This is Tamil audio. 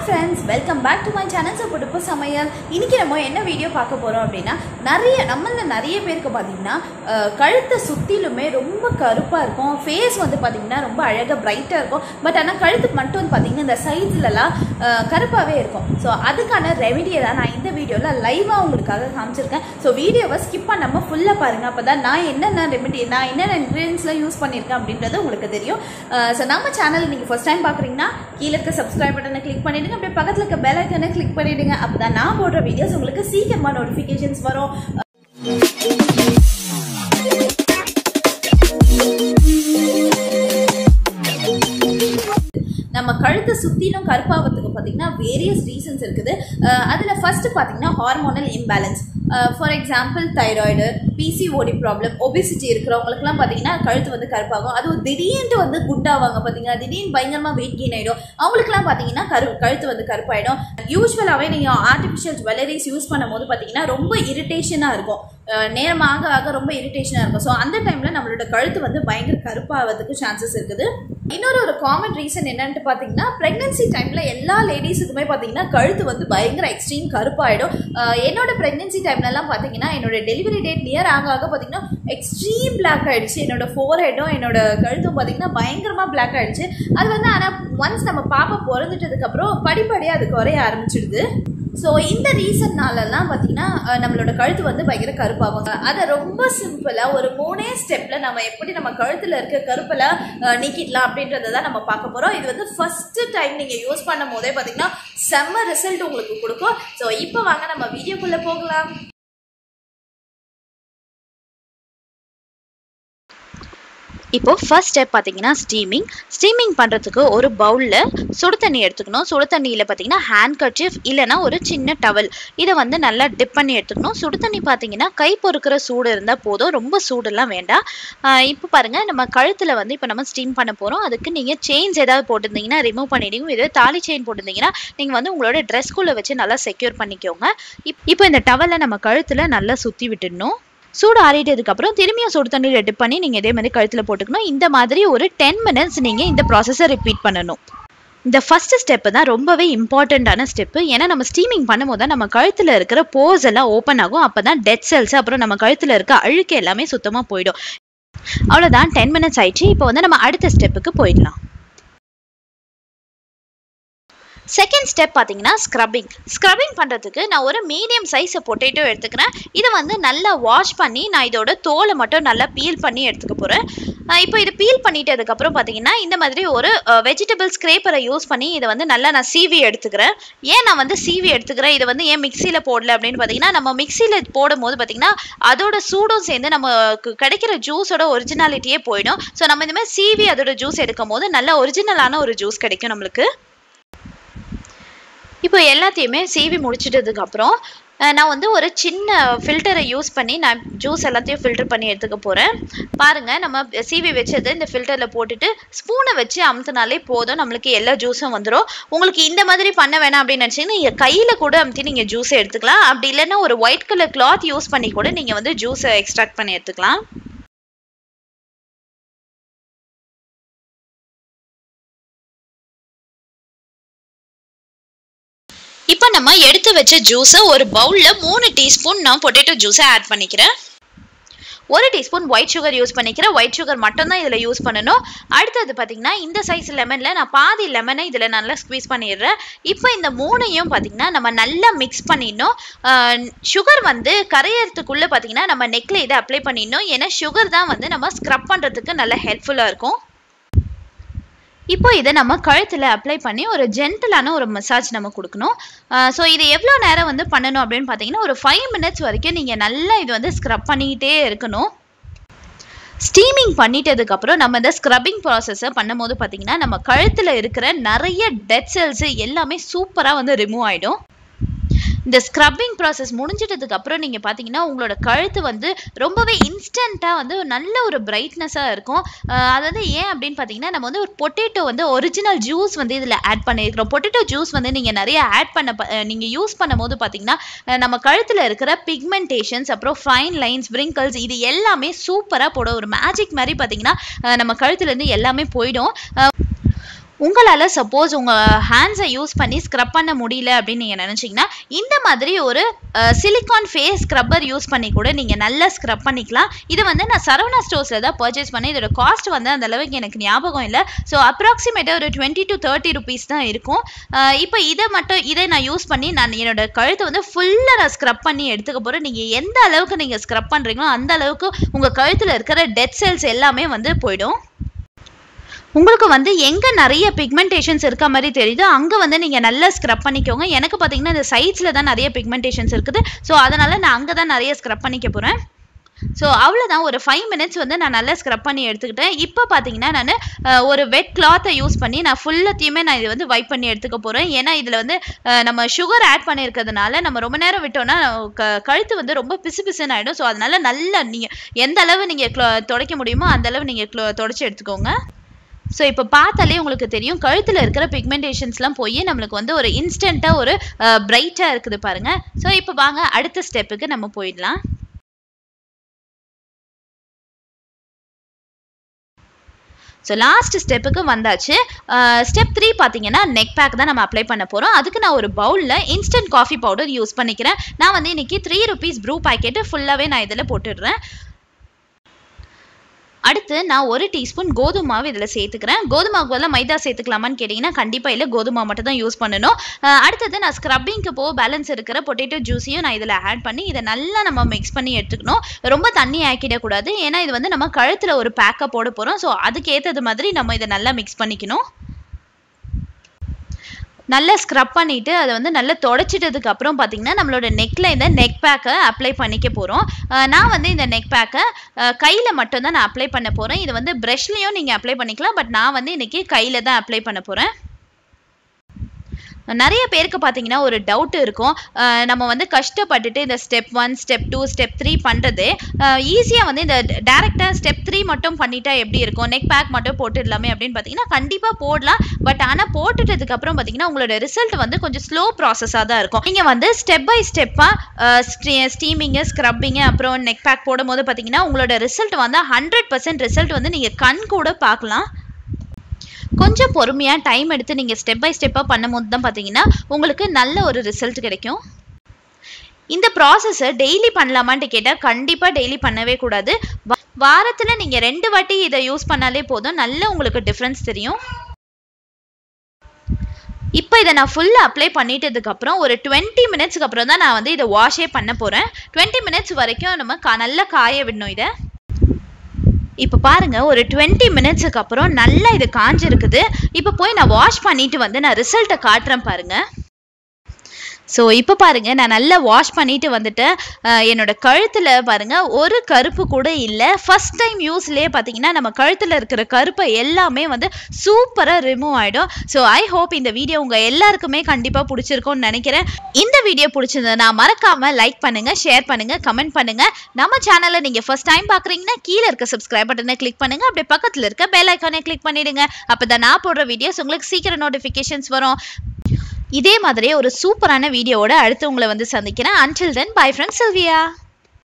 friends, welcome back to my channel. So Duper Samayal. இன்னைக்கு நம்ம என்ன வீடியோ பார்க்க போறோம் அப்படினா நிறைய பேருக்கு பாத்தீங்கன்னா கழுத்தை சுத்திலுமே ரொம்ப கருப்பா இருக்கும். ஃபேஸ் வந்து பாத்தீங்கன்னா ரொம்ப அழகா பிரைட்டா இருக்கும். பட் ஆனா கழுத்துக்கு மட்டும் வந்து பாத்தீங்கன்னா இந்த சைடுலலாம் கருப்பாவே இருக்கும். சோ அதுக்கான ரெமெடியை தான் நான் இந்த வீடியோல லைவா உங்களுக்காக காமிச்சிருக்கேன். சோ வீடியோவை ஸ்கிப் பண்ணாம ஃபுல்லா பாருங்க. அப்பதான் நான் என்னென்ன ரெமெடி என்னென்ன இன்கிரிடியன்ட்ஸ்லாம் யூஸ் பண்ணிருக்கேன் அப்படின்றது உங்களுக்கு தெரியும். சோ நம்ம சேனல் நீங்க ஃபர்ஸ்ட் டைம் பாக்குறீங்கன்னா கீழ இருக்க subscribe பட்டனை click பண்ணிடுங்க. அப்படியே பக்கத்துல இருக்க bell icon-ஐ click பண்ணிடுங்க. அப்பதான் நான் போடுற வீடியோஸ் உங்களுக்கு சீக்கிரமா நோட்டிஃபிகேஷன்ஸ் வரும். நம்ம கழுத்தை சுத்திலும் கருப்பாவதுக்கு பாத்தீங்கன்னா வேரியஸ் ரீசன்ஸ் இருக்குது. அதுல ஃபர்ஸ்ட் பாத்தீங்கன்னா hormonal imbalance. For example thyroid, PCOD problem, obesity இருக்கிறவங்களுக்குலாம் பார்த்தீங்கன்னா கழுத்து வந்து கருப்பாகும். அதுவும் திடீர்னு வந்து குண்டாவாங்க பார்த்தீங்கன்னா, திடீர்னு பயங்கரமாக வெயிட் கெயின் ஆகிடும். அவங்களுக்குலாம் பார்த்தீங்கன்னா கழுத்து வந்து கருப்பாயிடும். யூஸ்வலாகவே நீங்கள் ஆர்டிஃபிஷியல் ஜுவல்லரிஸ் யூஸ் பண்ணும் போது பார்த்தீங்கன்னா ரொம்ப இரிட்டேஷனாக இருக்கும். நேரமாக ஆக ரொம்ப இரிட்டேஷனாக இருக்கும். ஸோ அந்த டைமில் நம்மளோட கழுத்து வந்து பயங்கர கருப்பாகிறதுக்கு சான்சஸ் இருக்குது. இன்னொரு காமன் ரீசன் என்னன்ட்டு பார்த்தீங்கன்னா, ப்ரெக்னன்சி டைமில் எல்லா லேடிஸுக்குமே பார்த்தீங்கன்னா கழுத்து வந்து பயங்கர எக்ஸ்ட்ரீம் கருப்பாயிடும். என்னோட ப்ரெக்னன்சி டைம்லலாம் பார்த்தீங்கன்னா என்னோட டெலிவரி டேட் நியர் ஆக பார்த்தீங்கன்னா எக்ஸ்ட்ரீம் பிளாக் ஆகிடுச்சு. என்னோட ஃபோர்ஹெட்டும் என்னோட கழுத்தும் பார்த்தீங்கன்னா பயங்கரமாக பிளாக் ஆகிடுச்சு. அது வந்து ஆனால் ஒன்ஸ் நம்ம பாப்பா பிறந்துட்டதுக்கப்புறம் படிப்படியாக அது குறைய ஆரம்பிச்சிடுது. ஸோ இந்த ரீசன்னாலலாம் பார்த்தீங்கன்னா நம்மளோட கழுத்து வந்து பயங்கர கருப்பாகுங்க. அதை ரொம்ப சிம்பிளாக ஒரு 3 ஸ்டெப்பில் நம்ம எப்படி நம்ம கழுத்தில் இருக்க கருப்பெல்லாம் நீக்கிடலாம் அப்படின்றத தான் நம்ம பார்க்க போகிறோம். இது வந்து ஃபர்ஸ்ட் டைம் நீங்கள் யூஸ் பண்ணும் போதே பார்த்தீங்கன்னா செம்ம ரிசல்ட் உங்களுக்கு கொடுக்கும். ஸோ இப்போ வாங்க நம்ம வீடியோக்குள்ளே போகலாம். இப்போ ஃபர்ஸ்ட் ஸ்டெப் பார்த்தீங்கன்னா ஸ்டீமிங் பண்ணுறதுக்கு ஒரு பவுலில் சுடு தண்ணி எடுத்துக்கணும். சுடு தண்ணியில் பார்த்தீங்கன்னா ஹேண்ட்கர்ச்சீஃப் இல்லைனா ஒரு சின்ன டவல் இதை வந்து நல்லா டிப் பண்ணி எடுத்துக்கணும். சுடு தண்ணி பார்த்தீங்கன்னா கை பொறுக்கிற சூடு இருந்தால் போதும், ரொம்ப சூடெல்லாம் வேண்டாம். இப்போ பாருங்கள், நம்ம கழுத்தில் வந்து இப்போ நம்ம ஸ்டீம் பண்ண போகிறோம். அதுக்கு நீங்கள் செயின்ஸ் ஏதாவது போட்டிருந்தீங்கன்னா ரிமூவ் பண்ணிவிடுங்க. இதே தாலி செயின் போட்டிருந்தீங்கன்னா நீங்கள் வந்து உங்களோட ட்ரெஸ்குள்ளே வச்சு நல்லா செக்யூர் பண்ணிக்கோங்க. இப்போ இந்த டவலை நம்ம கழுத்தில் நல்லா சுற்றி விட்டுடணும். சூடு ஆறிட்டதுக்கப்புறம் திரும்பியும் சுடு தண்ணியில் டிப் பண்ணி நீங்கள் இதே மாதிரி கழுத்தில் போட்டுக்கணும். இந்த மாதிரி ஒரு 10 மினிட்ஸ் நீங்கள் இந்த ப்ராசஸை ரிப்பீட் பண்ணணும். இந்த ஃபர்ஸ்ட் ஸ்டெப்பு தான் ரொம்பவே இம்பார்ட்டண்ட்டான ஸ்டெப்பு. ஏன்னா நம்ம ஸ்டீமிங் பண்ணும்போது தான் நம்ம கழுத்தில் இருக்கிற போர்ஸ் எல்லாம் ஓப்பன் ஆகும். அப்போ தான் டெட் செல்ஸ் அப்புறம் நம்ம கழுத்தில் இருக்க அழுக்கு எல்லாமே சுத்தமாக போயிடும். அவ்வளோதான், 10 மினிட்ஸ் ஆயிடுச்சு. இப்போ வந்து நம்ம அடுத்த ஸ்டெப்புக்கு போயிடலாம். செகண்ட் ஸ்டெப் பார்த்தீங்கன்னா ஸ்க்ரப்பிங் பண்ணுறதுக்கு நான் ஒரு மீடியம் சைஸ் பொட்டேட்டோ எடுத்துக்கிறேன். இதை வந்து நல்லா வாஷ் பண்ணி நான் இதோட தோலை மட்டும் நல்லா பீல் பண்ணி எடுத்துக்க போகிறேன். இப்போ இது பீல் பண்ணிட்டதுக்கப்புறம் பார்த்தீங்கன்னா இந்த மாதிரி ஒரு வெஜிடபிள் ஸ்க்ரேப்பரை யூஸ் பண்ணி இதை வந்து நல்லா நான் சீவி எடுத்துக்கிறேன். ஏன் நான் வந்து சீவி எடுத்துக்கிறேன், இதை வந்து ஏன் மிக்சியில் போடல அப்படின்னு பார்த்தீங்கன்னா, நம்ம மிக்சியில் போடும் போது பார்த்தீங்கன்னா அதோட சூடும் சேர்ந்து நமக்கு கிடைக்கிற ஜூஸோட ஒரிஜினாலிட்டியே போயிடும். ஸோ நம்ம இந்த மாதிரி சீவி அதோட ஜூஸ் எடுக்கும் போது நல்ல ஒரிஜினலான ஒரு ஜூஸ் கிடைக்கும் நம்மளுக்கு. இப்போ எல்லாத்தையுமே சீவி முடிச்சிட்டதுக்கப்புறம் நான் வந்து ஒரு சின்ன ஃபில்டரை யூஸ் பண்ணி நான் ஜூஸ் எல்லாத்தையும் ஃபில்டர் பண்ணி எடுத்துக்க போகிறேன். பாருங்கள், நம்ம சீவி வச்சது இந்த ஃபில்டரில் போட்டுட்டு ஸ்பூனை வச்சு அமுத்தினாலே போதும், நம்மளுக்கு எல்லா ஜூஸும் வந்துடும். உங்களுக்கு இந்த மாதிரி பண்ண வேணாம் அப்படின்னு நினச்சிங்கன்னா நீங்கள் கையில் கூட அமுத்தி நீங்கள் ஜூஸை எடுத்துக்கலாம். அப்படி இல்லைன்னா ஒரு ஒயிட் கலர் கிளாத் யூஸ் பண்ணி கூட நீங்கள் வந்து ஜூஸை எக்ஸ்ட்ராக்ட் பண்ணி எடுத்துக்கலாம். இப்போ நம்ம எடுத்து வச்ச ஜூஸை ஒரு பவுலில் 3 டீஸ்பூன் நான் பொட்டேட்டோ ஜூஸை ஆட் பண்ணிக்கிறேன். 1 டீஸ்பூன் ஒயிட் சுகர் யூஸ் பண்ணிக்கிறேன். ஒயிட் சுகர் மட்டும்தான் இதில் யூஸ் பண்ணணும். அடுத்தது பார்த்தீங்கன்னா இந்த சைஸ் லெமனில் நான் பாதி லெமனை இதில் நல்லா ஸ்க்வீஸ் பண்ணிடுறேன். இப்போ இந்த 3ஐயும் பார்த்தீங்கன்னா நம்ம நல்லா மிக்ஸ் பண்ணிடணும். சுகர் வந்து கரையிறதுக்குள்ளே பார்த்தீங்கன்னா நம்ம நெக்கில் இதை அப்ளை பண்ணிடணும். ஏன்னா சுகர் தான் வந்து நம்ம ஸ்க்ரப் பண்ணுறதுக்கு நல்லா ஹெல்ப்ஃபுல்லாக இருக்கும். இப்போ இதை நம்ம கழுத்தில் அப்ளை பண்ணி ஒரு ஜென்டலான ஒரு மசாஜ் நம்ம கொடுக்கணும். ஸோ இது எவ்வளோ நேரம் வந்து பண்ணணும் அப்படின்னு பார்த்தீங்கன்னா ஒரு 5 மினிட்ஸ் வரைக்கும் நீங்கள் நல்லா இது வந்து ஸ்க்ரப் பண்ணிக்கிட்டே இருக்கணும். ஸ்டீமிங் பண்ணிட்டதுக்கப்புறம் நம்ம இந்த ஸ்க்ரப்பிங் ப்ராசஸை பண்ணும் போது பார்த்தீங்கன்னா நம்ம கழுத்தில் இருக்கிற நிறைய டெட் செல்ஸு எல்லாமே சூப்பராக வந்து ரிமூவ் ஆகிடும். இந்த ஸ்க்ரப்பிங் ப்ராசஸ் முடிஞ்சிட்டதுக்கப்புறம் நீங்கள் பார்த்தீங்கன்னா உங்களோட கழுத்து வந்து ரொம்பவே இன்ஸ்டண்ட்டாக வந்து நல்ல ஒரு பிரைட்னஸாக இருக்கும். அதாவது ஏன் அப்படின்னு பார்த்தீங்கன்னா, நம்ம வந்து ஒரு பொட்டேட்டோ வந்து ஒரிஜினல் ஜூஸ் வந்து இதில் ஆட் பண்ணியிருக்கிறோம். பொட்டேட்டோ ஜூஸ் வந்து நீங்கள் நிறைய ஆட் நீங்கள் யூஸ் பண்ணும் போது பார்த்தீங்கன்னா நம்ம கழுத்தில் இருக்கிற பிக்மெண்டேஷன்ஸ் அப்புறம் ஃபைன் லைன்ஸ், விரிங்கிள்ஸ் இது எல்லாமே சூப்பராக போடும். ஒரு மேஜிக் மாதிரி பார்த்தீங்கன்னா நம்ம கழுத்துலேருந்து எல்லாமே போயிடும். உங்களால் சப்போஸ் உங்கள் ஹேண்ட்ஸை யூஸ் பண்ணி ஸ்க்ரப் பண்ண முடியல அப்படின்னு நீங்கள் நினச்சிங்கன்னா இந்த மாதிரி ஒரு சிலிக்கான் ஃபேஸ் ஸ்க்ரப்பர் யூஸ் பண்ணி கூட நீங்கள் நல்லா ஸ்க்ரப் பண்ணிக்கலாம். இது வந்து நான் சரவணா ஸ்டோர்ஸில் தான் பர்ச்சேஸ் பண்ணேன். இதோட காஸ்ட் வந்து அந்த அளவுக்கு எனக்கு ஞாபகம் இல்லை. ஸோ அப்ராக்சிமேட்டாக ஒரு 20 to 30 rupees தான் இருக்கும். இப்போ இதை நான் யூஸ் பண்ணி நான் என்னோட கழுத்தை வந்து ஃபுல்லாக நான் ஸ்க்ரப் பண்ணி எடுத்துக்க போகிறேன். நீங்கள் எந்த அளவுக்கு நீங்கள் ஸ்க்ரப் பண்ணுறீங்களோ அந்த அளவுக்கு உங்கள் கழுத்தில் இருக்கிற டெட் செல்ஸ் எல்லாமே வந்து போயிடும். உங்களுக்கு வந்து எங்கே நிறைய பிக்மெண்டேஷன்ஸ் இருக்க மாதிரி தெரியுதோ அங்கே வந்து நீங்கள் நல்லா ஸ்க்ரப் பண்ணிக்கோங்க. எனக்கு பார்த்தீங்கன்னா இந்த சைட்ஸில் தான் நிறைய பிக்மெண்டேஷன்ஸ் இருக்குது. ஸோ அதனால் நான் அங்கே தான் நிறைய ஸ்க்ரப் பண்ணிக்க போகிறேன். ஸோ அவ்வளோதான், ஒரு 5 minutes வந்து நான் நல்லா ஸ்க்ரப் பண்ணி எடுத்துக்கிட்டேன். இப்போ பார்த்தீங்கன்னா நான் ஒரு வெட் கிளாத்தை யூஸ் பண்ணி நான் ஃபுல்லாத்தையுமே நான் இது வந்து வைப் பண்ணி எடுத்துக்க போகிறேன். ஏன்னா இதில் வந்து நம்ம சுகர் ஆட் பண்ணியிருக்கிறதுனால நம்ம ரொம்ப நேரம் விட்டோம்னா கழுத்து வந்து ரொம்ப பிசு பிசுன்னு ஆகிடும். ஸோ அதனால் நல்லா நீங்கள் எந்த அளவு நீங்கள் துடைக்க முடியுமோ அந்த அளவு நீங்கள் துடைச்சி எடுத்துக்கோங்க. ஸோ இப்போ பார்த்தாலே உங்களுக்கு தெரியும் கழுத்தில் இருக்கிற பிக்மெண்டேஷன்ஸ்லாம் போய் நம்மளுக்கு வந்து ஒரு இன்ஸ்டண்ட்டாக ஒரு பிரைட்டாக இருக்குது பாருங்கள். ஸோ இப்போ வாங்க அடுத்த ஸ்டெப்புக்கு நம்ம போயிடலாம். ஸோ லாஸ்ட் ஸ்டெப்புக்கு வந்தாச்சு. ஸ்டெப் 3 பார்த்தீங்கன்னா நெக் பேக் தான் நம்ம அப்ளை பண்ண போகிறோம். அதுக்கு நான் ஒரு பவுலில் இன்ஸ்டன்ட் காஃபி பவுடர் யூஸ் பண்ணிக்கிறேன். நான் வந்து இன்றைக்கி 3 rupees ப்ரூ பாக்கெட்டு ஃபுல்லாகவே நான் இதில் போட்டுடுறேன். அடுத்து நான் 1 teaspoon கோதுமை மாவு இதில் சேர்த்துக்கிறேன். கோதுமை மாவுக்கு பதிலாக மைதா சேர்த்துக்கலாமான்னு கேட்டிங்கன்னா கண்டிப்பாக இல்லை, கோதுமை மாவு மட்டும் தான் யூஸ் பண்ணணும். அடுத்தது நான் ஸ்க்ரப்பிங்க்கு பேலன்ஸ் இருக்கிற பொட்டேட்டோ ஜூஸையும் நான் இதில் ஆட் பண்ணி இதை நல்லா நம்ம மிக்ஸ் பண்ணி எடுத்துக்கணும். ரொம்ப தண்ணி ஆக்கிடக்கூடாது, ஏன்னா இது வந்து நம்ம கழுத்தில் ஒரு பேக்கை போட போகிறோம். ஸோ அதுக்கேற்றது மாதிரி நம்ம இதை நல்லா மிக்ஸ் பண்ணிக்கணும். நல்லா ஸ்க்ரப் பண்ணிவிட்டு அதை வந்து நல்லா தொடச்சிட்டதுக்கு அப்புறம் பார்த்திங்கன்னா நம்மளோட நெக்கில் இந்த நெக் பேக்கை அப்ளை பண்ணிக்க போகிறோம். நான் வந்து இந்த நெக் பேக்கை கையில் மட்டும்தான் நான் அப்ளை பண்ண போகிறேன். இது வந்து ப்ரஷ்லேயும் நீங்கள் அப்ளை பண்ணிக்கலாம், பட் நான் வந்து இன்றைக்கி கையில் தான் அப்ளை பண்ண போகிறேன். நிறைய பேருக்கு பார்த்தீங்கன்னா ஒரு டவுட் இருக்கும், நம்ம வந்து கஷ்டப்பட்டுட்டு இந்த ஸ்டெப் 1 ஸ்டெப் 2 ஸ்டெப் 3 பண்ணுறது ஈஸியாக வந்து இந்த டேரெக்டாக ஸ்டெப் 3 மட்டும் பண்ணிட்டா எப்படி இருக்கும், நெக் பேக் மட்டும் போட்டுடலாமே அப்படின்னு பார்த்தீங்கன்னா கண்டிப்பாக போடலாம். பட் ஆனால் போட்டுட்டதுக்கப்புறம் பார்த்தீங்கன்னா உங்களோட ரிசல்ட் வந்து கொஞ்சம் ஸ்லோ ப்ராசஸாக தான் இருக்கும். நீங்கள் வந்து ஸ்டெப் பை ஸ்டெப்பாக ஸ்டீமிங்கு ஸ்க்ரப்பிங்கு அப்புறம் நெக் பேக் போடும்போது பார்த்தீங்கன்னா உங்களோட ரிசல்ட் வந்து 100% ரிசல்ட் வந்து நீங்கள் கண் கூட பார்க்கலாம். கொஞ்சம் பொறுமையாக டைம் எடுத்து நீங்கள் ஸ்டெப் பை ஸ்டெப்பாக பண்ணும்போது தான் பார்த்தீங்கன்னா உங்களுக்கு நல்ல ஒரு ரிசல்ட் கிடைக்கும். இந்த ப்ராசஸை டெய்லி பண்ணலாமான்ட்டு கேட்டால் கண்டிப்பாக டெய்லி பண்ணவே கூடாது. வாரத்தில் நீங்கள் 2 வாட்டி இதை யூஸ் பண்ணாலே போதும், நல்ல உங்களுக்கு டிஃப்ரென்ஸ் தெரியும். இப்போ இதை நான் ஃபுல்லாக அப்ளை பண்ணிட்டதுக்கப்புறம் ஒரு 20 minutesக்கு அப்புறம் தான் நான் வந்து இதை வாஷே பண்ண போகிறேன். 20 minutes வரைக்கும் நம்ம நல்லா காய விடணும் இதை. இப்போ பாருங்கள், ஒரு 20 minutesக்கு அப்புறம் நல்லா இது காஞ்சிருக்குது. இப்போ போய் நான் வாஷ் பண்ணிட்டு வந்து நான் ரிசல்ட்டை காட்டுறேன் பாருங்கள். ஸோ இப்போ பாருங்கள், நான் நல்லா வாஷ் பண்ணிட்டு வந்துட்டேன். என்னோட கழுத்தில் பாருங்கள் ஒரு கருப்பு கூட இல்லை. ஃபஸ்ட் டைம் யூஸ்லேயே பார்த்தீங்கன்னா நம்ம கழுத்தில் இருக்கிற கருப்பை எல்லாமே வந்து சூப்பராக ரிமூவ் ஆகிடும். ஸோ ஐ ஹோப் இந்த வீடியோ உங்கள் எல்லாருக்குமே கண்டிப்பாக பிடிச்சிருக்கும்னு நினைக்கிறேன். இந்த வீடியோ பிடிச்சிருந்ததுன்னா மறக்காமல் லைக் பண்ணுங்கள், ஷேர் பண்ணுங்கள், கமெண்ட் பண்ணுங்கள். நம்ம சேனலை நீங்கள் ஃபஸ்ட் டைம் பார்க்குறீங்கன்னா கீழே இருக்க சப்ஸ்கிரைப் பட்டனை கிளிக் பண்ணுங்கள். அப்படியே பக்கத்தில் இருக்க பெல் ஐக்கானை கிளிக் பண்ணிவிடுங்க. அப்போ தான் நான் போடுற வீடியோஸ் உங்களுக்கு சீக்கிரம் நோட்டிஃபிகேஷன்ஸ் வரும். இதே மாதிரியே ஒரு சூப்பரான வீடியோவோட அடுத்து உங்களை வந்து சந்திக்கிறேன். Until then, bye from Sylvia.